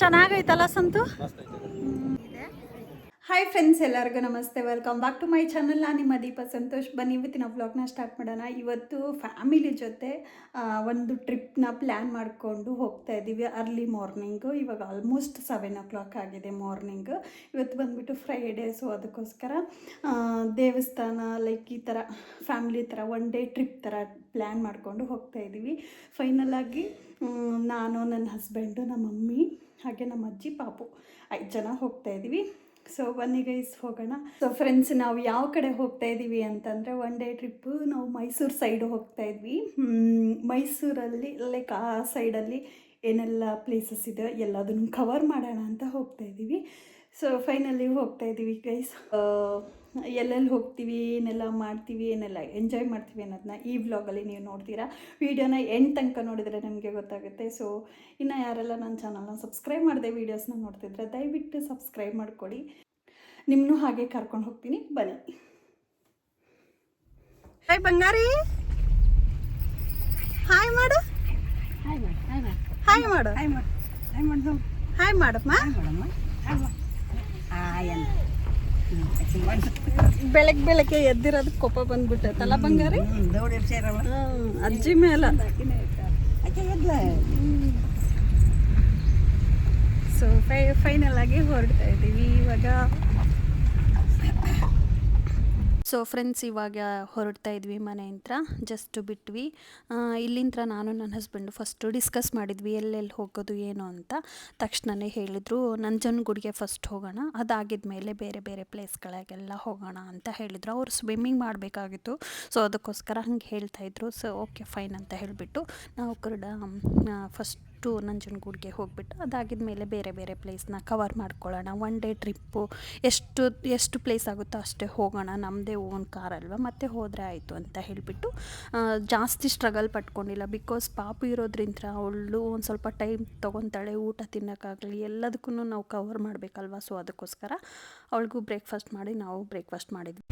ಚೆನ್ನಾಗೈತಲ್ಲ Santu. Hi friends, ಎಲ್ಲರಿಗೂ ನಮಸ್ತೆ. Welcome back to my channel. ನಾನು ನಿಮ್ಮ ದೀಪ ಸಂತೋಷ್. ಬನ್ನಿ ಇವತ್ತಿನ ವ್ಲಾಗ್ನ ಸ್ಟಾರ್ಟ್ ಮಾಡೋಣ. ಇವತ್ತು ಫ್ಯಾಮಿಲಿ ಜೊತೆ ಒಂದು ಟ್ರಿಪ್ನ ಪ್ಲ್ಯಾನ್ ಮಾಡಿಕೊಂಡು ಹೋಗ್ತಾ ಇದ್ದೀವಿ. ಅರ್ಲಿ ಮಾರ್ನಿಂಗು, ಇವಾಗ ಆಲ್ಮೋಸ್ಟ್ 7 o'clock ಆಗಿದೆ ಮಾರ್ನಿಂಗ್. ಇವತ್ತು ಬಂದುಬಿಟ್ಟು ಫ್ರೈಡೇ, ಸೊ ಅದಕ್ಕೋಸ್ಕರ ದೇವಸ್ಥಾನ ಲೈಕ್ ಈ ಥರ ಫ್ಯಾಮಿಲಿ ಥರ ಒನ್ ಡೇ ಟ್ರಿಪ್ ಥರ ಪ್ಲ್ಯಾನ್ ಮಾಡಿಕೊಂಡು ಹೋಗ್ತಾ ಇದ್ದೀವಿ. ಫೈನಲಾಗಿ ನಾನು, ನನ್ನ ಹಸ್ಬೆಂಡು, ನಮ್ಮ ಮಮ್ಮಿ ಹಾಗೆ ನಮ್ಮ ಅಜ್ಜಿ ಪಾಪು 5 ಜನ ಹೋಗ್ತಾ ಇದ್ದೀವಿ. ಸೊ ಬನ್ನಿ ಗೈಸ್ ಹೋಗೋಣ. ಸೊ ಫ್ರೆಂಡ್ಸ್, ನಾವು ಯಾವ ಕಡೆ ಹೋಗ್ತಾ ಇದ್ದೀವಿ ಅಂತಂದರೆ ಒನ್ ಡೇ ಟ್ರಿಪ್ಪು ನಾವು ಮೈಸೂರು ಸೈಡು ಹೋಗ್ತಾ ಇದ್ವಿ. ಮೈಸೂರಲ್ಲಿ ಲೈಕ್ ಆ ಸೈಡಲ್ಲಿ ಏನೆಲ್ಲ ಪ್ಲೇಸಸ್ ಇದೆ ಎಲ್ಲದನ್ನು ಕವರ್ ಮಾಡೋಣ ಅಂತ ಹೋಗ್ತಾ ಇದ್ದೀವಿ. ಸೊ ಫೈನಲಿ ಹೋಗ್ತಾ ಇದ್ದೀವಿ ಗೈಸ್. ಎಲ್ಲೆಲ್ಲಿ ಹೋಗ್ತೀವಿ, ಏನೆಲ್ಲ ಮಾಡ್ತೀವಿ, ಏನೆಲ್ಲ ಎಂಜಾಯ್ ಮಾಡ್ತೀವಿ ಅನ್ನೋದನ್ನ ಈ ವ್ಲಾಗಲ್ಲಿ ನೀವು ನೋಡ್ತೀರಾ. ವೀಡಿಯೋನ ಎಂಡ್ ತನಕ ನೋಡಿದರೆ ನಮಗೆ ಗೊತ್ತಾಗುತ್ತೆ. ಸೊ ಇನ್ನು ಯಾರೆಲ್ಲ ನನ್ನ ಚಾನಲ್ನ ಸಬ್ಸ್ಕ್ರೈಬ್ ಮಾಡಿದೆ ವೀಡಿಯೋಸ್ನ ನೋಡ್ತಿದ್ರೆ ದಯವಿಟ್ಟು ಸಬ್ಸ್ಕ್ರೈಬ್ ಮಾಡಿಕೊಡಿ. ನಿಮ್ಮನ್ನೂ ಹಾಗೆ ಕರ್ಕೊಂಡು ಹೋಗ್ತೀನಿ, ಬನ್ನಿ. ಹಾಯ್ ಬಂಗಾರಿ, ಹಾಯ್ ಮಾಡು, ಹಾಯ್ ಮಾಡು, ಹಾಯ್ ಮಾಡಮ್ಮ. ಬೆಳಗ್ಗೆ ಎದ್ದಿರೋದು ಕೋಪ ಬಂದ್ಬಿಟ್ಟೈತಲ್ಲ ಬಂಗಾರಿ, ಅಜ್ಜಿ ಮೇಲೆ. ಸೊ ಫೈನಲ್ ಆಗಿ ಹೊರಡ್ತಾ ಇದ್ದೀವಿ ಇವಾಗ. ಸೊ ಫ್ರೆಂಡ್ಸ್, ಇವಾಗ ಹೊರಡ್ತಾ ಇದ್ವಿ ಮನೆಯಿಂದ. ಜಸ್ಟ್ ಬಿಟ್ವಿ. ಇಲ್ಲಿಂದ ನಾನು ನನ್ನ ಹಸ್ಬೆಂಡು ಫಸ್ಟು ಡಿಸ್ಕಸ್ ಮಾಡಿದ್ವಿ ಎಲ್ಲೆಲ್ಲಿ ಹೋಗೋದು ಏನು ಅಂತ. ತಕ್ಷಣವೇ ಹೇಳಿದರು ನಂಜನಗೂಡಿಗೆ ಫಸ್ಟ್ ಹೋಗೋಣ, ಅದಾಗಿದ ಮೇಲೆ ಬೇರೆ ಬೇರೆ ಪ್ಲೇಸ್ಗಳಿಗೆಲ್ಲ ಹೋಗೋಣ ಅಂತ ಹೇಳಿದರು. ಅವ್ರು ಸ್ವಿಮ್ಮಿಂಗ್ ಮಾಡಬೇಕಾಗಿತ್ತು, ಸೊ ಅದಕ್ಕೋಸ್ಕರ ಹಂಗೆ ಹೇಳ್ತಾಯಿದ್ರು. ಸೊ ಓಕೆ ಫೈನ್ ಅಂತ ಹೇಳಿಬಿಟ್ಟು ನಾವು ಫಸ್ಟು ನಂಜನಗೂಡಿಗೆ ಹೋಗ್ಬಿಟ್ಟು ಅದಾಗಿದ ಮೇಲೆ ಬೇರೆ ಬೇರೆ ಪ್ಲೇಸ್ನ ಕವರ್ ಮಾಡ್ಕೊಳ್ಳೋಣ. ಒನ್ ಡೇ ಟ್ರಿಪ್ಪು ಎಷ್ಟು ಪ್ಲೇಸ್ ಆಗುತ್ತೋ ಅಷ್ಟೇ ಹೋಗೋಣ, ನಮ್ಮದೇ ಓನ್ ಕಾರ್ ಅಲ್ವಾ, ಮತ್ತೆ ಹೋದರೆ ಆಯಿತು ಅಂತ ಹೇಳಿಬಿಟ್ಟು ಜಾಸ್ತಿ ಸ್ಟ್ರಗಲ್ ಪಟ್ಕೊಂಡಿಲ್ಲ. ಬಿಕಾಸ್ ಪಾಪು ಇರೋದ್ರಿಂದ ಅವಳು ಒಂದು ಸ್ವಲ್ಪ ಟೈಮ್ ತೊಗೊತಾಳೆ, ಊಟ ತಿನ್ನೋಕ್ಕಾಗಲಿ ಎಲ್ಲದಕ್ಕೂ ನಾವು ಕವರ್ ಮಾಡಬೇಕಲ್ವ. ಸೊ ಅದಕ್ಕೋಸ್ಕರ ಅವಳಿಗೂ ಬ್ರೇಕ್ಫಾಸ್ಟ್ ಮಾಡಿ ನಾವು ಬ್ರೇಕ್ಫಾಸ್ಟ್ ಮಾಡಿದ್ವಿ.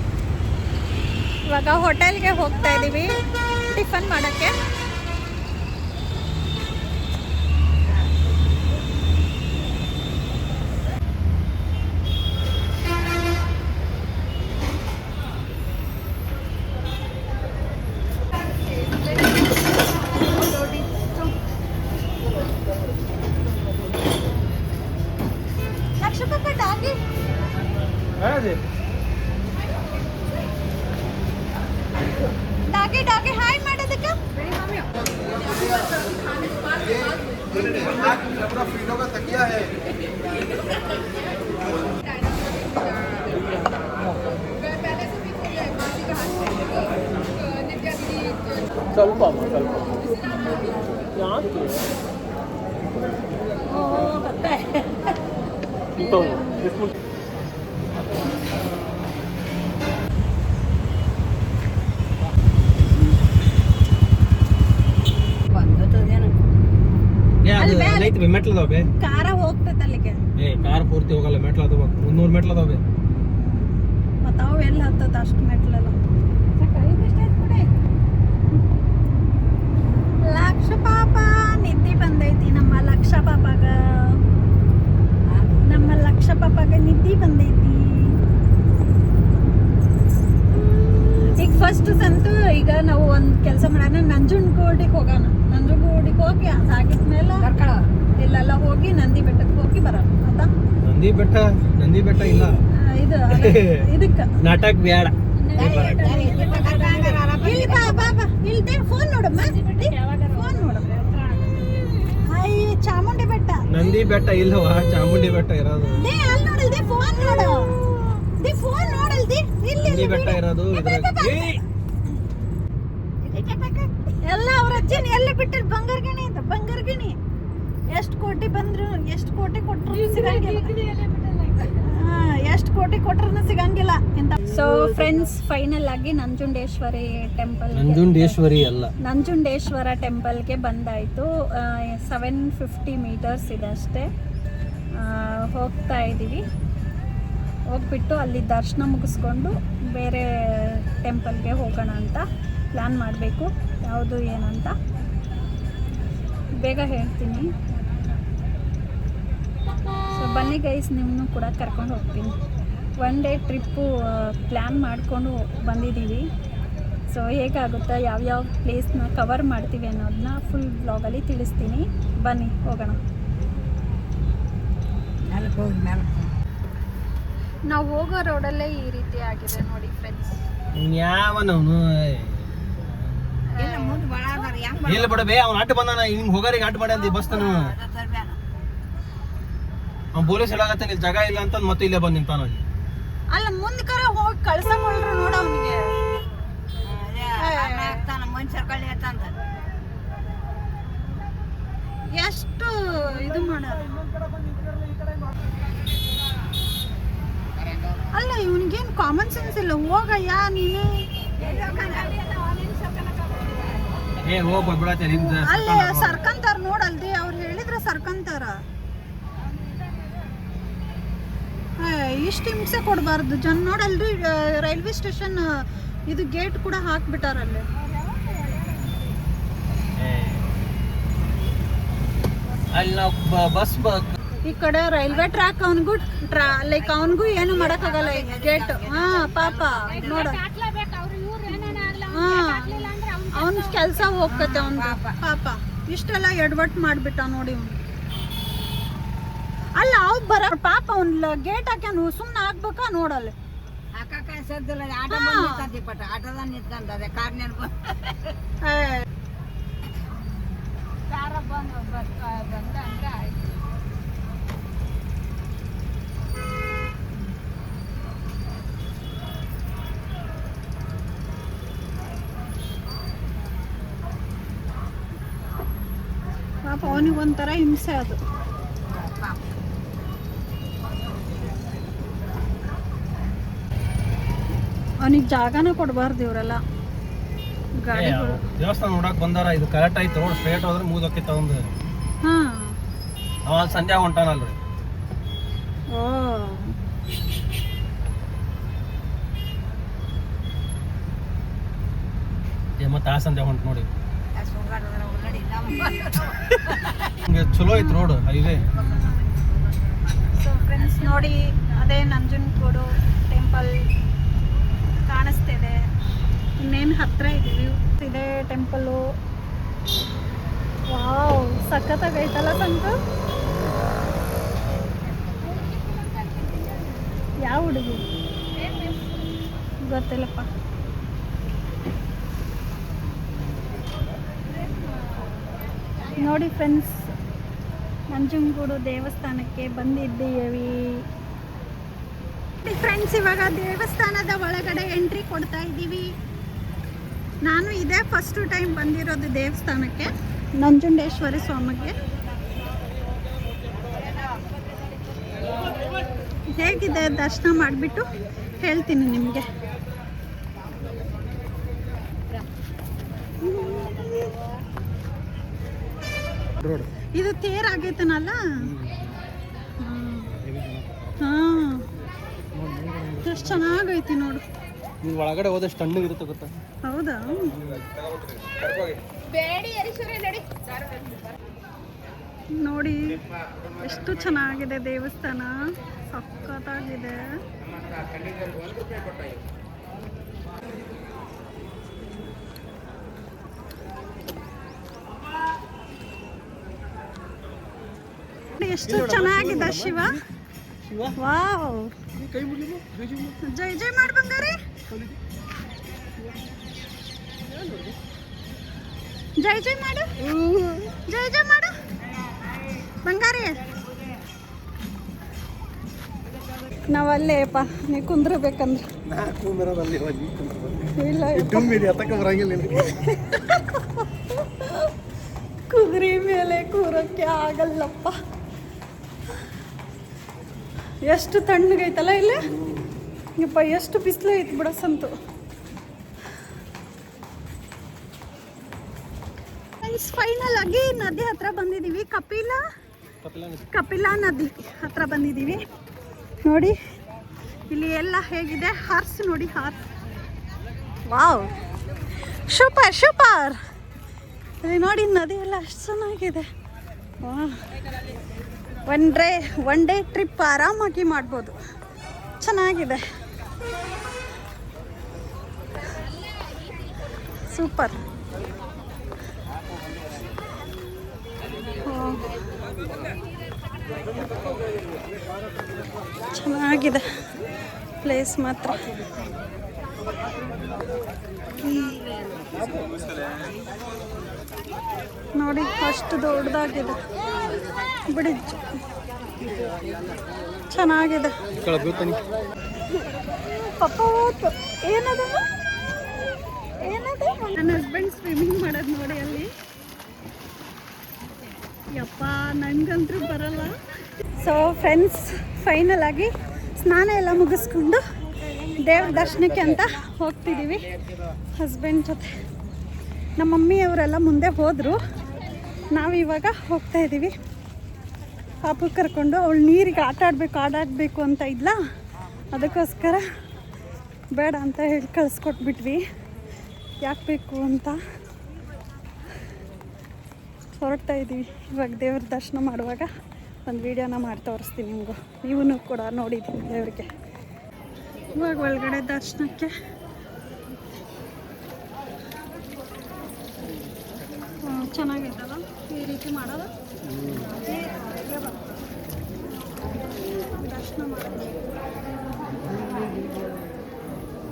ಇವಾಗ ಹೋಟೆಲ್ಗೆ ಹೋಗ್ತಾ ಇದ್ದೀವಿ ಟಿಫನ್ ಮಾಡೋಕ್ಕೆ. ಡಾಗಿ ಹಾಯ್ ಮಾಡೋದಕ್ಕೆ ಸ್ವಲ್ಪ ಮೆಟ್ಲದಾವೆ. ಕಾರ ಹೋಗ್ತೈತೆ ಅಲ್ಲಿಗೆ. ಕಾರ್ ಪೂರ್ತಿ ಹೋಗಲ್ಲ, ಮೆಟ್ಲದಾವ, 300 ಮೆಟ್ಲದಾವೆ. ಮತ್ತು ಅವು ಎಲ್ಲಿ ಹತ್ತದ ಅಷ್ಟು ಮೆಟ್ಲಲ್ಲ. ಲಕ್ಷ ಪಾಪ ನಿದ್ದೆ ಬಂದೈತಿ ನಮ್ಮ ಲಕ್ಷ ಪಾಪಾಗ ನಿದ್ದೆ ಬಂದೈತಿ. ಈಗ ಫಸ್ಟ್ ಸಂತು ಈಗ ನಾವು ಒಂದು ಕೆಲಸ ಮಾಡೋಣ, ನಂಜನಗೂಡಿಗೆ ಹೋಗೋಣ. ನಂಜನಗೂಡಿಗೆ ಹೋಗಿ ಅದಾಗಿದ್ಮೇಲೆ ಇಲ್ಲೆಲ್ಲ ಹೋಗಿ ನಂದಿ ಬೆಟ್ಟಕ್ಕೆ ಹೋಗಿ ಬರೋಣ. ಆಯ್ತಾ? ನಂದಿ ಬೆಟ್ಟ ಇಲ್ಲ, ಇದು ಇದಕ್ಕೆ ನಾಟಕ ಬೇಡ. ಇಲ್ಲಿ ಬಾ ಇಲ್ದೆ ಫೋನ್ ನೋಡಮ್ಮ, ಫೋನ್ ನೋಡಮ್ಮ. ಹಾಯ್ ಚಾಮುಂಡಿ ಬೆಟ್ಟ, ನಂದಿ ಬೆಟ್ಟ ಇಲ್ಲವಾ, ಚಾಮುಂಡಿ ಬೆಟ್ಟ ಇರೋದು. ಅಲ್ಲಿ ನೋಡಲ್ದೆ ಫೋನ್ ನೋಡು, ಫೋನ್ ನೋಡಲ್ದಿ. ನಂದಿ ಬೆಟ್ಟ ಇರೋದು ಎಲ್ಲ ಅವ್ರ ಅಜ್ಜಿನ ಎಲ್ಲಿ ಬಿಟ್ಟಿರ್ ಬಂಗಾರಗಿಣಿ ಅಂತ. ಬಂಗಾರಗಿಣಿ ಎಷ್ಟು ಕೋಟಿ ಬಂದ್ರು, ಎಷ್ಟು ಕೋಟಿ ಕೊಟ್ಟರು ಸಿಗಂಗಿಲ್ಲ, ಎಷ್ಟು ಕೋಟಿ ಕೊಟ್ಟರು ಸಿಗಂಗಿಲ್ಲ ಅಂತ. ಸೊ ಫ್ರೆಂಡ್ಸ್, ಫೈನಲ್ ಆಗಿ ನಂಜುಂಡೇಶ್ವರಿ ಟೆಂಪಲ್ಗೆ ಬಂದಾಯಿತು. 750 meters ಇದೆ ಅಷ್ಟೇ. ಹೋಗ್ತಾ ಇದ್ದೀವಿ. ಹೋಗ್ಬಿಟ್ಟು ಅಲ್ಲಿ ದರ್ಶನ ಮುಗಿಸ್ಕೊಂಡು ಬೇರೆ ಟೆಂಪಲ್ಗೆ ಹೋಗೋಣ ಅಂತ ಪ್ಲ್ಯಾನ್ ಮಾಡಬೇಕು, ಯಾವುದು ಏನಂತ. ಬೇಗ ಹೇಳ್ತೀನಿ. ಸೊ ಬನ್ನಿ ಗೈಸ್, ನಿಮ್ಮನ್ನು ಕೂಡ ಕರ್ಕೊಂಡು ಹೋಗ್ತೀನಿ. ಒನ್ ಡೇ ಟ್ರಿಪ್ಪು ಪ್ಲ್ಯಾನ್ ಮಾಡಿಕೊಂಡು ಬಂದಿದ್ದೀವಿ. ಸೊ ಹೇಗಾಗುತ್ತಾ, ಯಾವ್ಯಾವ ಪ್ಲೇಸ್ನ ಕವರ್ ಮಾಡ್ತೀವಿ ಅನ್ನೋದನ್ನ ಫುಲ್ ಬ್ಲಾಗಲ್ಲಿ ತಿಳಿಸ್ತೀನಿ. ಬನ್ನಿ ಹೋಗೋಣ. ನಾವು ಹೋಗೋ ರೋಡಲ್ಲೇ ಈ ರೀತಿ ಆಗಿದೆ ನೋಡಿ ಫ್ರೆಂಡ್ಸ್. ಯಾವನವನು ಇಲ್ಲ ಬಿಡಬೇ, ಅವ್ನು ಅಡ್ಡ ಬಂದಾನ. ಹಿಂಗ್ ಹೋಗಾರಿಗೆ ಅಡ್ಡ ಮಾಡ್ಯಾನ ಬಸ್ತಾನು. ಅವ್ನು ಪೊಲೀಸ್ ಹೇಳಾಗತ್ತೆ ಇಲ್ಲಿ ಜಾಗ ಇಲ್ಲ ಅಂತ ಮತ್ತೆ ಇಲ್ಲೇ ಬಂದು ನಿಂತಾನ. ಅಲ್ಲ ಮುಂದಕರ ಹೋಗಿ ಕಳ್ಸಕೊಳ್ರಿ ನೋಡ ಅವನಿಗೆ. ಎಷ್ಟು ಇದು ಮಾಡೋದು. ಅಲ್ಲ ಇವನಿಗೇನು ಕಾಮನ್ ಸೆನ್ಸ್ ಇಲ್ಲ. ಹೋಗಯ್ಯ ನೀನು. ಏ ಹೋಗ್ ಬಿಡತ್ತೆ ನಿಮ್ದು. ಅಲ್ಲೇ ಸರ್ಕಂತಾರ ನೋಡಲ್ದಿ, ಅವ್ರು ಹೇಳಿದ್ರೆ ಸರ್ಕಂತಾರ. ಇಷ್ಟು ಹಿಂಸೆ ಕೊಡಬಾರ್ದು ಜನ. ನೋಡಲ್ರಿ ರೈಲ್ವೆ ಸ್ಟೇಷನ್ ಇದು ಗೇಟ್ ಕೂಡ ಹಾಕ್ಬಿಟ್ಟಾರಲ್ಲಿ. ಅಲ್ಲಿ ನಾವು ಬಸ್ ಈ ಕಡೆ ರೈಲ್ವೆ ಟ್ರ್ಯಾಕ್, ಅವನಿಗೂ ಲೈಕ್ ಅವನಿಗೂ ಏನು ಮಾಡಕ್ಕಾಗಲ್ಲ ಗೇಟ್. ಹಾ ಪಾಪ ನೋಡ, ಹಾ ಅವನ ಕೆಲಸ ಹೋಗ್ತತೆ ಅವನ್ ಪಾಪ. ಇಷ್ಟೆಲ್ಲ ಎಡವಟ್ ಮಾಡ್ಬಿಟ್ಟ ನೋಡಿ ಅವ್ನು. ಅಲ್ಲ ಅವ್ ಬರ ಪಾಪ ಅವ್ನ್ ಗೇಟ್ ಹಾಕ್ಯಾನು, ಸುಮ್ನೆ ಹಾಕ್ಬೇಕಾ ನೋಡಲ್ಲ. ಪಾಪ ಅವನಿಗೆ ಒಂಥರ ಹಿಂಸೆ ಅದು. ಅವನಿಗೆ ಜಾಗನ ಕೊಡಬಾರ್ದು ಇವರೆಲ್ಲ ಗಾಡಿಗಳು. ದೇವಸ್ಥಾನ ನೋಡಕ್ ಬಂದಾರ. ಇದು ಕರೆಕ್ಟ್ ಆಯ್ತು. ರೋಡ್ ಸ್ಟ್ರೇಟ್ ಹೋದ್ರೆ ಮುಗಿದೋಕಿತ್ತ ಒಂದು. ಹಾ ಅವ ಸಂಧ್ಯಾ ಹೊಂಟಾನಲ್ರಿ. ಓ ಮತ್ತೆ ಆ ಸಂಧ್ಯಾ ಹೊಂಟ ನೋಡಿ. ಚಲೋ ಐತ್ ರೋಡ್ ಹೈವೇ. ಸೊ ಫ್ರೆಂಡ್ಸ್ ನೋಡಿ, ಅದೇ ನಂಜನಗೂಡು ಟೆಂಪಲ್ ಕಾಣಿಸ್ತಿದೆ. ಇನ್ನೇನು ಹತ್ರ ಇದ್ದೀವಿ. ಇದೆ ಟೆಂಪಲ್ಲು. ವಾವ್, ಸಖತ್ತಾಗೈತಲ್ಲ ಸಂತು. ಯಾವ ಹುಡುಗಿ ಗೊತ್ತಿಲ್ಲಪ್ಪ. ನೋಡಿ ಫ್ರೆಂಡ್ಸ್, ನಂಜನಗೂಡು ದೇವಸ್ಥಾನಕ್ಕೆ ಬಂದಿದ್ದೀವಿ ಫ್ರೆಂಡ್ಸ್. ಇವಾಗ ದೇವಸ್ಥಾನದ ಒಳಗಡೆ ಎಂಟ್ರಿ ಕೊಡ್ತಾ ಇದ್ದೀವಿ. ನಾನು ಇದೇ ಫಸ್ಟ್ ಟೈಮ್ ಬಂದಿರೋದು ದೇವಸ್ಥಾನಕ್ಕೆ, ನಂಜುಂಡೇಶ್ವರಿ ಸ್ವಾಮಿಗೆ. ಹೇಗಿದೆ ದರ್ಶನ ಮಾಡಿಬಿಟ್ಟು ಹೇಳ್ತೀನಿ ನಿಮಗೆ. ಇದು ತೇರ್ ಆಗೈತನಲ್ಲ. ಹಾ ಎಷ್ಟು ಚೆನ್ನಾಗೈತಿ ನೋಡು. ಒಳಗಡೆ ಹೋದಷ್ಟು ತಣ್ಣಗಿರುತ್ತೆ ಗೊತ್ತಾ. ಹೌದಾ. ನೋಡಿ ಎಷ್ಟು ಚೆನ್ನಾಗಿದೆ ದೇವಸ್ಥಾನ, ಸಖತ್ತಾಗಿದೆ. ಎಷ್ಟು ಚೆನ್ನಾಗಿದೆ ಶಿವ. ವಾವ್, ಜೈ ಜೈ ಮಾಡು ಬಂಗಾರಿ. ಜೈ ಜೈ ಮಾಡು, ಜೈ ಜೈ ಮಾಡು ಬಂಗಾರಿ. ನಾವಲ್ಲೇಪ್ಪ, ನೀ ಕುಂದ್ರಬೇಕಂದ್ರೆ ಇಲ್ಲ, ಕುದುರೆ ಮೇಲೆ ಕೂರಕ್ಕೆ ಆಗಲ್ಲಪ್ಪ. ಎಷ್ಟು ತಣ್ಣಗೈತಲ್ಲ ಇಲ್ಲಿ. ಯಪ್ಪ ಎಷ್ಟು ಬಿಸಿಲು ಐತಿ ಬಿಡ ಸಂತು. ಫೈನಲ್ ಆಗಿ ನದಿ ಹತ್ರ ಬಂದಿದ್ದೀವಿ. ಕಪಿಲಾ ನದಿ ಹತ್ರ ಬಂದಿದ್ದೀವಿ. ನೋಡಿ ಇಲ್ಲಿ ಎಲ್ಲ ಹೇಗಿದೆ. ಹಾರ್ಸ್ ನೋಡಿ, ಹಾರ್ಸ್. Wow, super super. ಇಲ್ಲಿ ನೋಡಿ ನದಿ ಎಲ್ಲ ಅಷ್ಟು ಚೆನ್ನಾಗಿದೆ. ಒನ್ ಡೇ ಟ್ರಿಪ್ ಆರಾಮಾಗಿ ಮಾಡ್ಬೋದು. ಚೆನ್ನಾಗಿದೆ, ಸೂಪರ್. ಚೆನ್ನಾಗಿದೆ ಪ್ಲೇಸ್ ಮಾತ್ರ. ನೋಡಿ ಅಷ್ಟು ದೊಡ್ಡದಾಗಿದೆ ಬ್ರಿಡ್ಜ್, ಚೆನ್ನಾಗಿದೆ. ಪಪ್ಪ ಏನದು ನನ್ನ ಹಸ್ಬೆಂಡ್ ಸ್ವಿಮ್ಮಿಂಗ್ ಮಾಡೋದು ನೋಡಿ ಅಲ್ಲಿ. ಯಪ್ಪ ನನಗಂತೂ ಬರಲ್ಲ. ಸೊ ಫ್ರೆಂಡ್ಸ್, ಫೈನಲ್ ಆಗಿ ಸ್ನಾನ ಎಲ್ಲ ಮುಗಿಸ್ಕೊಂಡು ದೇವ್ರ ದರ್ಶನಕ್ಕೆ ಅಂತ ಹೋಗ್ತಿದ್ದೀವಿ ಹಸ್ಬೆಂಡ್ ಜೊತೆ. ನಮ್ಮ ಮಮ್ಮಿಯವರೆಲ್ಲ ಮುಂದೆ ಹೋದರು, ನಾವಿವಾಗ ಹೋಗ್ತಾ ಇದ್ದೀವಿ. ಪಾಪು ಕರ್ಕೊಂಡು ಅವಳು ನೀರಿಗೆ ಆಟಾಡಬೇಕು ಅಂತ ಇಲ್ಲ, ಅದಕ್ಕೋಸ್ಕರ ಬೇಡ ಅಂತ ಹೇಳಿ ಕಳಿಸ್ಕೊಟ್ಬಿಟ್ವಿ. ಯಾಕೆ ಬೇಕು ಅಂತ ಹೊರಡ್ತಾ ಇದ್ದೀವಿ. ಇವಾಗ ದೇವ್ರ ದರ್ಶನ ಮಾಡುವಾಗ ಒಂದು ವೀಡಿಯೋನ ಮಾಡಿ ತೋರಿಸ್ತೀನಿ ನಿಮಗೂ, ನೀವೂ ಕೂಡ ನೋಡಿದ್ದೀನಿ ದೇವ್ರಿಗೆ. ಇವಾಗ ಒಳಗಡೆ ದರ್ಶನಕ್ಕೆ ಚೆನ್ನಾಗಿತ್ತಲ್ಲ ಈ ರೀತಿ ಮಾಡೋದು. ದರ್ಶನ ಮಾಡೋದು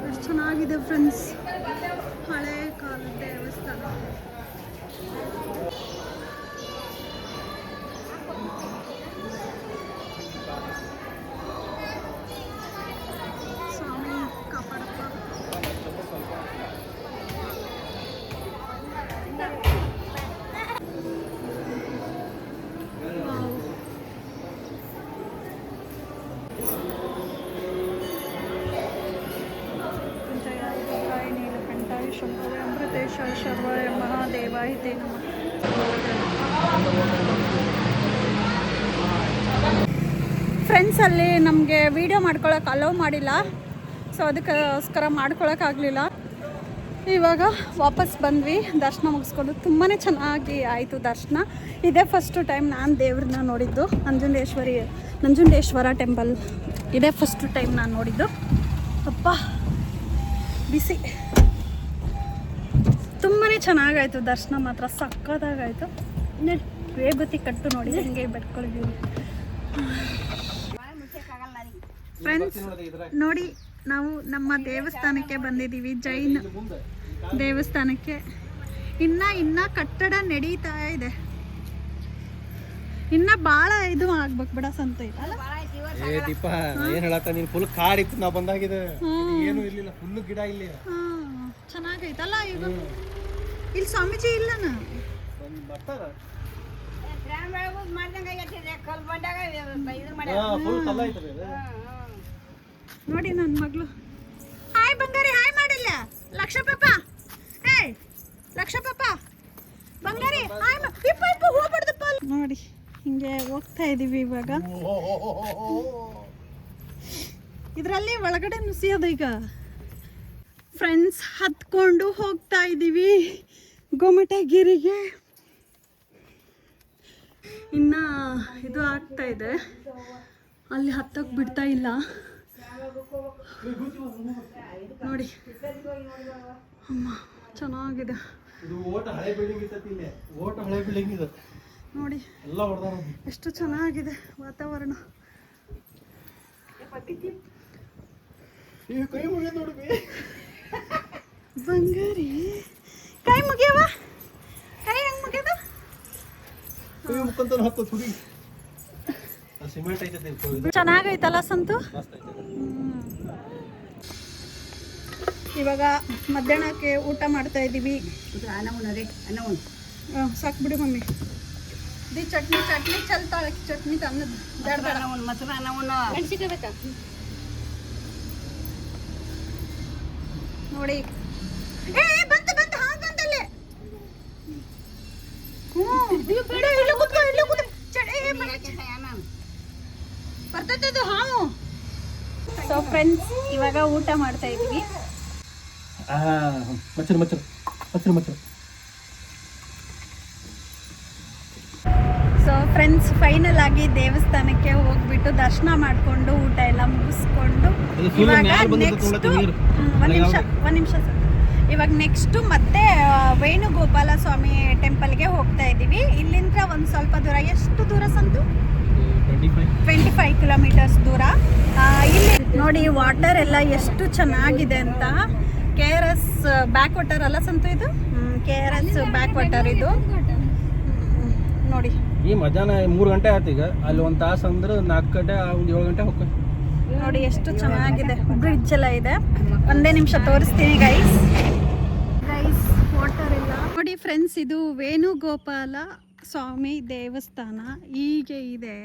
ಎಷ್ಟು ಚೆನ್ನಾಗಿದೆ ಫ್ರೆಂಡ್ಸ್, ಹಳೆ ಕಾಲದ ದೇವಸ್ಥಾನ. ಸ್ವಾಮಿ ಕಾಪಾಡಪ್ಪ. ನೀಲಕಂಠಾಯ ಶಂಭುವೆ ಅಮೃತೇಶ ಶರ್ವಾಯ ಮಹಾದೇವಾಯ ತೇ ನಮಃ. ಫ್ರೆಂಡ್ಸ್, ಅಲ್ಲಿ ನಮಗೆ ವಿಡಿಯೋ ಮಾಡ್ಕೊಳಕ್ಕೆ ಅಲೋ ಮಾಡಿಲ್ಲ, ಸೊ ಅದಕ್ಕೋಸ್ಕರ ಮಾಡ್ಕೊಳಕ್ಕಾಗಲಿಲ್ಲ. ಇವಾಗ ವಾಪಸ್ ಬಂದ್ವಿ ದರ್ಶನ ಮುಗಿಸ್ಕೊಂಡು. ತುಂಬಾ ಚೆನ್ನಾಗಿ ಆಯಿತು ದರ್ಶನ. ಇದೇ ಫಸ್ಟು ಟೈಮ್ ನಾನು ದೇವ್ರನ್ನ ನೋಡಿದ್ದು. ನಂಜುಂಡೇಶ್ವರ ಟೆಂಪಲ್ ಇದೇ ಫಸ್ಟು ಟೈಮ್ ನಾನು ನೋಡಿದ್ದು. ಅಪ್ಪ ಬಿಸಿ, ತುಂಬಾ ಚೆನ್ನಾಗಾಯಿತು ದರ್ಶನ ಮಾತ್ರ, ಸಕ್ಕತ್ತಾಗಾಯಿತು. ವೇಗುತಿ ಕಟ್ಟು ನೋಡಿ ಹೆಂಗೆ ಬೆಟ್ಕೊಳ್ತೀವಿ. ಫ್ರೆಂಡ್ಸ್ ನೋಡಿ, ನಾವು ನಮ್ಮ ದೇವಸ್ಥಾನಕ್ಕೆ ಬಂದಿದ್ದೀವಿ, ಜೈನ್ ದೇವಸ್ಥಾನಕ್ಕೆ. ಇನ್ನ ಕಟ್ಟಡ ನಡೀತಾ ಇದೆ, ಇನ್ನ ಭಾಳ ಇದು ಆಗ್ಬೇಕು ಬಿಡ ಸಂತ. ದೀಪ ಏನ್ ಹೇಳತ್ತ ನೀನ್? ಫುಲ್ ಕಾಡಿತ್ತು ನಾ ಬಂದಾಗಿದೆ, ಏನು ಇರ್ಲಿಲ್ಲ, ಫುಲ್ ಗಿಡ ಇಲ್ಲಿ. ಚೆನ್ನಾಗೈತಲ್ಲ ಈಗ. ಇಲ್ಲಿ ಸ್ವಾಮೀಜಿ ಇಲ್ಲನ ಬರ್ತಾರ ನೋಡಿ ನನ್ನ ಮಗಳು. ಹಾಯ್ ಬಂಗಾರಿ, ಹಾಯ್ ಮಾಡಿಲ್ಲ ಲಕ್ಷ ಪಾಪ. ಏಯ್ ಲಕ್ಷ ಪಾಪ, ಬಂಗಾರಿ ಹಾಯ್ ಹೋಗ್ಬಾರ್ದಪ್ಪ. ನೋಡಿ ಹಿಂಗೆ ಹೋಗ್ತಾ ಇದೀವಿ ಇವಾಗ. ಇದರಲ್ಲಿ ಒಳಗಡೆ ನುಸಿಯೋದು ಈಗ. ಫ್ರೆಂಡ್ಸ್, ಹತ್ಕೊಂಡು ಹೋಗ್ತಾ ಇದ್ದೀವಿ ಗೋಮಟಗಿರಿಗೆ. ಇನ್ನು ಇದು ಆಗ್ತಾ ಇದೆ, ಅಲ್ಲಿ ಹತ್ತಕ್ಕೆ ಬಿಡ್ತಾ ಇಲ್ಲ ನೋಡಿ. ಅಮ್ಮ ಚೆನ್ನಾಗಿದೆ ನೋಡಿ, ಎಷ್ಟು ಚೆನ್ನಾಗಿದೆ ವಾತಾವರಣ. ಬಂಗಾರಿ ಕೈ ಮುಗಿಯವ, ಕೈ ಹೆಂಗ್ ಮುಗಿಯೋದು? ಚೆನ್ನಾಗೈತಲ್ಲ ಸಂತು. ಇವಾಗ ಮಧ್ಯಾಹ್ನಕ್ಕೆ ಊಟ ಮಾಡ್ತಾ ಇದ್ದೀವಿ. ಸಾಕು ಬಿಡು ಮಮ್ಮಿ. ದಿ ಚಟ್ನಿ ಚಲ್ತಾಳೆ, ಚಟ್ನಿ ಅನ್ನದ ನೋಡಿ. ಬಂತಲ್ಲೇ ಬರ್ತೈತೆ ಹಾವು. ಸೊ ಫ್ರೆಂಡ್ಸ್, ಇವಾಗ ಊಟ ಮಾಡ್ತಾ ಇದ್ದೀವಿ. ಫ್ರೆಂಡ್ಸ್ ಫೈನಲ್ ಆಗಿ ದೇವಸ್ಥಾನಕ್ಕೆ ಹೋಗ್ಬಿಟ್ಟು ದರ್ಶನ ಮಾಡಿಕೊಂಡು ಊಟ ಎಲ್ಲ ಮುಗಿಸ್ಕೊಂಡು ಇವಾಗ ನೆಕ್ಸ್ಟ್ ಒಂದು ನಿಮಿಷ ಸರ್, ಇವಾಗ ನೆಕ್ಸ್ಟು ಮತ್ತೆ ವೇಣುಗೋಪಾಲ ಸ್ವಾಮಿ ಟೆಂಪಲ್ಗೆ ಹೋಗ್ತಾ ಇದ್ದೀವಿ. ಇಲ್ಲಿಂದ ಒಂದು ಸ್ವಲ್ಪ ದೂರ, ಎಷ್ಟು ದೂರ ಸಂತು? 25 ಕಿಲೋಮೀಟರ್ಸ್ ದೂರ. ಇಲ್ಲಿ ನೋಡಿ ವಾಟರ್ ಎಲ್ಲ ಎಷ್ಟು ಚೆನ್ನಾಗಿದೆ ಅಂತ. KRS ಬ್ಯಾಕ್ ವಾಟರ್ ಅಲ್ಲ ಸಂತು ಇದು? KRS ಬ್ಯಾಕ್ ವಾಟರ್ ಇದು ನೋಡಿ. ಈ ಮಧ್ಯಾಹ್ನ 3 ಗಂಟೆ ಆಯ್ತು, ಈಗ ಅಲ್ಲಿ 1 ತಾಸು ಅಂದ್ರೆ 4 ಗಂಟೆ 7 ಗಂಟೆ ಹೋಗ್ತದೆ ನೋಡಿ. ಎಷ್ಟು ಚೆನ್ನಾಗಿದೆ, ಬ್ರಿಡ್ಜ್ ಎಲ್ಲ ಇದೆ. ಒಂದೇ ನಿಮಿಷ ತೋರಿಸ್ತೀನಿ ಗೈಸ್. ವಾಟರ್ ಎಲ್ಲ ನೋಡಿ ಫ್ರೆಂಡ್ಸ್, ಇದು ವೇಣುಗೋಪಾಲ ಸ್ವಾಮಿ ದೇವಸ್ಥಾನ ಹೀಗೆ ಇದೆ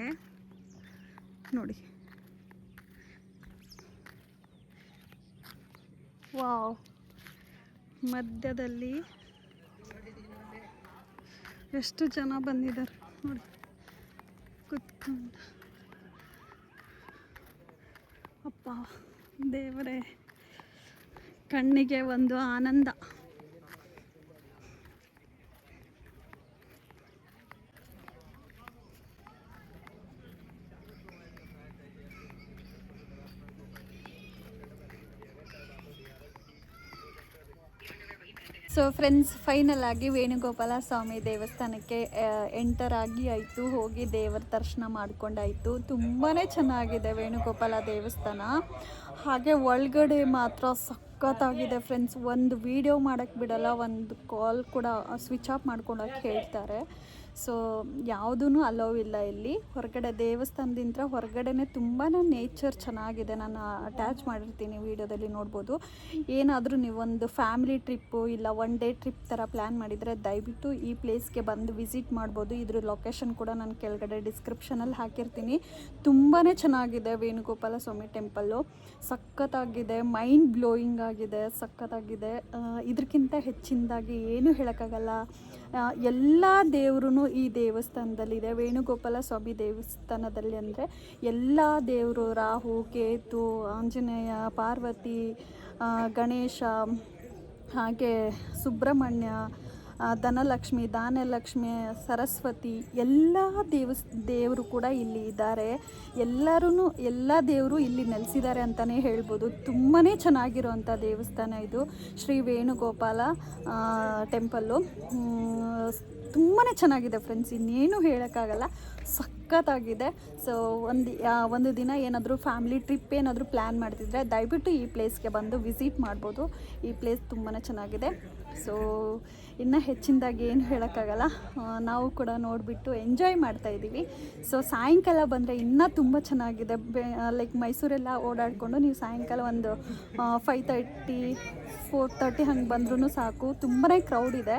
ನೋಡಿ. ವಾವ್, ಮಧ್ಯದಲ್ಲಿ ಎಷ್ಟು ಜನ ಬಂದಿದ್ದಾರೆ ನೋಡಿ ಕುತ್ಕೊಂಡು. ಅಪ್ಪ ದೇವರೇ, ಕಣ್ಣಿಗೆ ಒಂದು ಆನಂದ. ಸೊ ಫ್ರೆಂಡ್ಸ್ ಫೈನಲ್ ಆಗಿ ವೇಣುಗೋಪಾಲ ಸ್ವಾಮಿ ದೇವಸ್ಥಾನಕ್ಕೆ ಎಂಟರ್ ಆಗಿ ಆಯಿತು, ಹೋಗಿ ದೇವರ ದರ್ಶನ ಮಾಡ್ಕೊಂಡಾಯಿತು. ತುಂಬಾ ಚೆನ್ನಾಗಿದೆ ವೇಣುಗೋಪಾಲ ದೇವಸ್ಥಾನ. ಹಾಗೆ ಒಳಗಡೆ ಮಾತ್ರ ಸಖತ್ತಾಗಿದೆ ಫ್ರೆಂಡ್ಸ್. ಒಂದು ವಿಡಿಯೋ ಮಾಡೋಕ್ಕೆ ಬಿಡಲ್ಲ, ಒಂದು ಕಾಲ್ ಕೂಡ ಸ್ವಿಚ್ ಆಫ್ ಮಾಡ್ಕೊಳಕ್ಕೆ ಹೇಳ್ತಾರೆ. ಸೊ ಯಾವುದೂ ಅಲೋ ಇಲ್ಲ ಇಲ್ಲಿ. ಹೊರಗಡೆ ದೇವಸ್ಥಾನದಿಂದ ಹೊರಗಡೆನೇ ತುಂಬಾ ನೇಚರ್ ಚೆನ್ನಾಗಿದೆ. ನಾನು ಅಟ್ಯಾಚ್ ಮಾಡಿರ್ತೀನಿ, ವಿಡಿಯೋದಲ್ಲಿ ನೋಡ್ಬೋದು. ಏನಾದರೂ ನೀವು ಒಂದು ಫ್ಯಾಮಿಲಿ ಟ್ರಿಪ್ಪು ಇಲ್ಲ 1 ಡೇ ಟ್ರಿಪ್ ಥರ ಪ್ಲ್ಯಾನ್ ಮಾಡಿದರೆ ದಯವಿಟ್ಟು ಈ ಪ್ಲೇಸ್ಗೆ ಬಂದು ವಿಸಿಟ್ ಮಾಡ್ಬೋದು. ಇದ್ರ ಲೊಕೇಶನ್ ಕೂಡ ನಾನು ಕೆಳಗಡೆ ಡಿಸ್ಕ್ರಿಪ್ಷನಲ್ಲಿ ಹಾಕಿರ್ತೀನಿ. ತುಂಬಾ ಚೆನ್ನಾಗಿದೆ ವೇಣುಗೋಪಾಲ ಸ್ವಾಮಿ ಟೆಂಪಲ್ಲು, ಸಖತ್ತಾಗಿದೆ, ಮೈಂಡ್ ಬ್ಲೋಯಿಂಗ್ ಆಗಿದೆ, ಸಖತ್ತಾಗಿದೆ. ಇದಕ್ಕಿಂತ ಹೆಚ್ಚಿನದಾಗಿ ಏನೂ ಹೇಳೋಕ್ಕಾಗಲ್ಲ. ಎಲ್ಲ ದೇವ್ರೂ ಈ ದೇವಸ್ಥಾನದಲ್ಲಿದೆ. ವೇಣುಗೋಪಾಲ ಸ್ವಾಮಿ ದೇವಸ್ಥಾನದಲ್ಲಿ ಅಂದರೆ ಎಲ್ಲ ದೇವರು, ರಾಹು, ಕೇತು, ಆಂಜನೇಯ, ಪಾರ್ವತಿ, ಗಣೇಶ, ಹಾಗೆ ಸುಬ್ರಹ್ಮಣ್ಯ, ಧನಲಕ್ಷ್ಮಿ, ದಾನಲಕ್ಷ್ಮಿ, ಸರಸ್ವತಿ, ಎಲ್ಲ ದೇವರು ಕೂಡ ಇಲ್ಲಿ ಇದ್ದಾರೆ. ಎಲ್ಲ ದೇವರು ಇಲ್ಲಿ ನೆಲೆಸಿದ್ದಾರೆ ಅಂತಲೇ ಹೇಳ್ಬೋದು. ತುಂಬಾ ಚೆನ್ನಾಗಿರುವಂಥ ದೇವಸ್ಥಾನ ಇದು, ಶ್ರೀ ವೇಣುಗೋಪಾಲ ಟೆಂಪಲ್ಲು. ತುಂಬಾ ಚೆನ್ನಾಗಿದೆ ಫ್ರೆಂಡ್ಸ್, ಇನ್ನೇನು ಹೇಳೋಕ್ಕಾಗಲ್ಲ, ಸಖತ್ತಾಗಿದೆ. ಸೊ ಒಂದು ದಿನ ಏನಾದರೂ ಫ್ಯಾಮಿಲಿ ಟ್ರಿಪ್ ಏನಾದರೂ ಪ್ಲ್ಯಾನ್ ಮಾಡ್ತಿದ್ರೆ ದಯವಿಟ್ಟು ಈ ಪ್ಲೇಸ್ಗೆ ಬಂದು ವಿಸಿಟ್ ಮಾಡ್ಬೋದು. ಈ ಪ್ಲೇಸ್ ತುಂಬಾ ಚೆನ್ನಾಗಿದೆ. ಸೊ ಇನ್ನು ಹೆಚ್ಚಿನದಾಗಿ ಏನು ಹೇಳೋಕ್ಕಾಗಲ್ಲ, ನಾವು ಕೂಡ ನೋಡಿಬಿಟ್ಟು ಎಂಜಾಯ್ ಮಾಡ್ತಾಯಿದ್ದೀವಿ. ಸೊ ಸಾಯಂಕಾಲ ಬಂದರೆ ಇನ್ನೂ ತುಂಬ ಚೆನ್ನಾಗಿದೆ. ಲೈಕ್ ಮೈಸೂರೆಲ್ಲ ಓಡಾಡಿಕೊಂಡು ನೀವು ಸಾಯಂಕಾಲ ಒಂದು 5:30 4:30 ಹಂಗೆ ಬಂದ್ರೂ ಸಾಕು. ತುಂಬಾ ಕ್ರೌಡ್ ಇದೆ.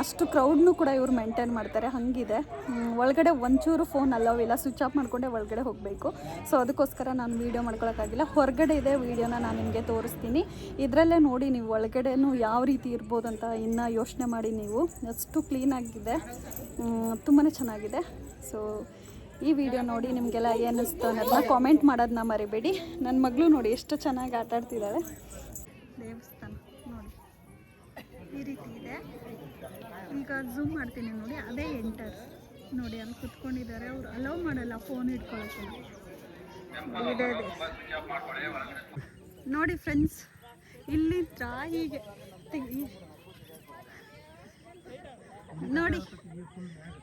ಅಷ್ಟು ಕ್ರೌಡ್ನೂ ಕೂಡ ಇವರು ಮೇಂಟೈನ್ ಮಾಡ್ತಾರೆ, ಹಾಗಿದೆ. ಒಳಗಡೆ ಒಂಚೂರು ಫೋನ್ ಅಲೋವ್ ಇಲ್ಲ, ಸ್ವಿಚ್ ಆಫ್ ಮಾಡಿಕೊಂಡೆ ಒಳಗಡೆ ಹೋಗಬೇಕು. ಸೊ ಅದಕ್ಕೋಸ್ಕರ ನಾನು ವೀಡಿಯೋ ಮಾಡ್ಕೊಳಕ್ಕಾಗಿಲ್ಲ. ಹೊರಗಡೆ ಇದೆ ವಿಡಿಯೋನ ನಾನು ನಿಮಗೆ ತೋರಿಸ್ತೀನಿ. ಇದರಲ್ಲೇ ನೋಡಿ ನೀವು ಒಳಗಡೆನೂ ಯಾವ ರೀತಿ ಇರ್ಬೋದು ಅಂತ ಇನ್ನೂ ಯೋಚನೆ ಮಾಡಿ. ನೀವು ಅಷ್ಟು ಕ್ಲೀನಾಗಿದೆ, ತುಂಬಾ ಚೆನ್ನಾಗಿದೆ. ಸೊ ಈ ವಿಡಿಯೋ ನೋಡಿ ನಿಮಗೆಲ್ಲ ಏನಿಸ್ತು ಅನ್ನೋದನ್ನ ಕಾಮೆಂಟ್ ಮಾಡೋದನ್ನ ಮರಿಬೇಡಿ. ನನ್ನ ಮಗಳು ನೋಡಿ ಎಷ್ಟು ಚೆನ್ನಾಗಿ ಆಟ ಆಡ್ತಿದ್ದಾಳೆ. ದೇವಸ್ಥಾನ ನೋಡಿ ಈ ರೀತಿ ಇದೆ. ಈಗ ಝೂಮ್ ಮಾಡ್ತೀನಿ ನೋಡಿ, ಅದೇ ಎಂಟರ್ ನೋಡಿ, ಅಲ್ಲಿ ಕುತ್ಕೊಂಡಿದ್ದಾರೆ. ಅವ್ರು ಅಲೋವ್ ಮಾಡಲ್ಲ ಫೋನ್ ಇಟ್ಕೊಳ್ಳೋಕ್ಕೆ. ಇದೆ ನೋಡಿ ಫ್ರೆಂಡ್ಸ್, ಇಲ್ಲಿಂದ ಹೀಗೆ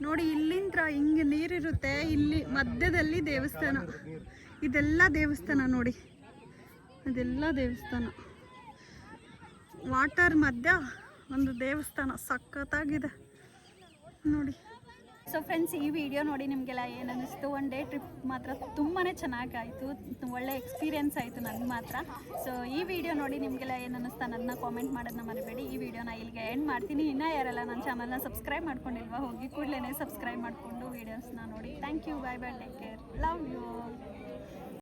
ನೋಡಿ ಇಲ್ಲಿಂದ ಹಿಂಗೆ ನೀರಿರುತ್ತೆ. ಇಲ್ಲಿ ಮಧ್ಯದಲ್ಲಿ ದೇವಸ್ಥಾನ, ಇದೆಲ್ಲ ದೇವಸ್ಥಾನ ನೋಡಿ, ಅದೆಲ್ಲ ದೇವಸ್ಥಾನ. ವಾಟರ್ ಮಧ್ಯ ಒಂದು ದೇವಸ್ಥಾನ, ಸಖತ್ತಾಗಿದೆ ನೋಡಿ. ಸೊ ಫ್ರೆಂಡ್ಸ್, ಈ ವಿಡಿಯೋ ನೋಡಿ ನಿಮಗೆಲ್ಲ ಏನು ಅನ್ನಿಸ್ತು? 1 ಡೇ ಟ್ರಿಪ್ ಮಾತ್ರ ತುಂಬಾ ಚೆನ್ನಾಗಾಯಿತು, ಒಳ್ಳೆ ಎಕ್ಸ್ಪೀರಿಯೆನ್ಸ್ ಆಯಿತು ನನಗೆ ಮಾತ್ರ. ಸೊ ಈ ವಿಡಿಯೋ ನೋಡಿ ನಿಮಗೆಲ್ಲ ಏನು ಅನ್ನಿಸ್ತು ಅನ್ನೋದನ್ನ ಕಾಮೆಂಟ್ ಮಾಡೋದನ್ನ ಮರಿಬೇಡಿ. ಈ ವಿಡಿಯೋನ ಇಲ್ಲಿಗೆ ಎಂಡ್ ಮಾಡ್ತೀನಿ. ಇನ್ನೂ ಯಾರೆಲ್ಲ ನನ್ನ ಚಾನಲ್ನ ಸಬ್ಸ್ಕ್ರೈಬ್ ಮಾಡ್ಕೊಂಡಿಲ್ವಾ, ಹೋಗಿ ಕೂಡಲೇ ಸಬ್ಸ್ಕ್ರೈಬ್ ಮಾಡಿಕೊಂಡು ವೀಡಿಯೋಸ್ನ ನೋಡಿ. Thank you, bye bye, take care, love you.